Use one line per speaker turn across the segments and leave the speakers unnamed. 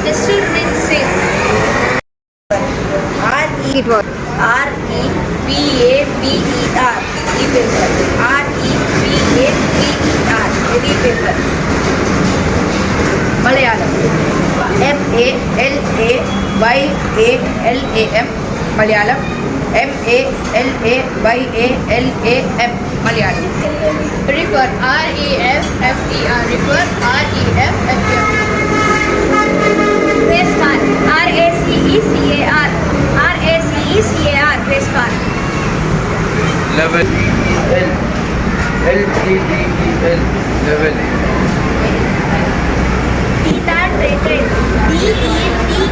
They still remain same.
It was.
Repaper. Repaper. Repaper. Malayalam. Malayam. Malayalam. Malayam. Malayalam.
Refer. REFFER. Refer. REFFER.
Race car. RACECAR. Race car.
Level. LEVEL. Level.
Detartrated.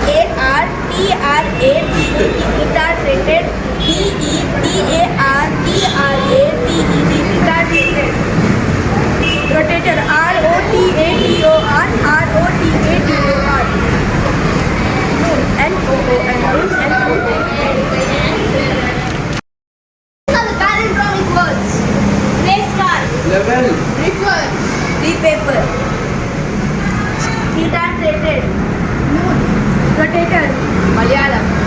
DETARTRATED. Detartrated. DETARTRATED. Detartrated. Rotator. ROTATOR. Noon. NOON. These are the palindromic words. Race car.
Level.
Refer.
Repaper. Detartrated. Noon. Rotator.
Malayalam.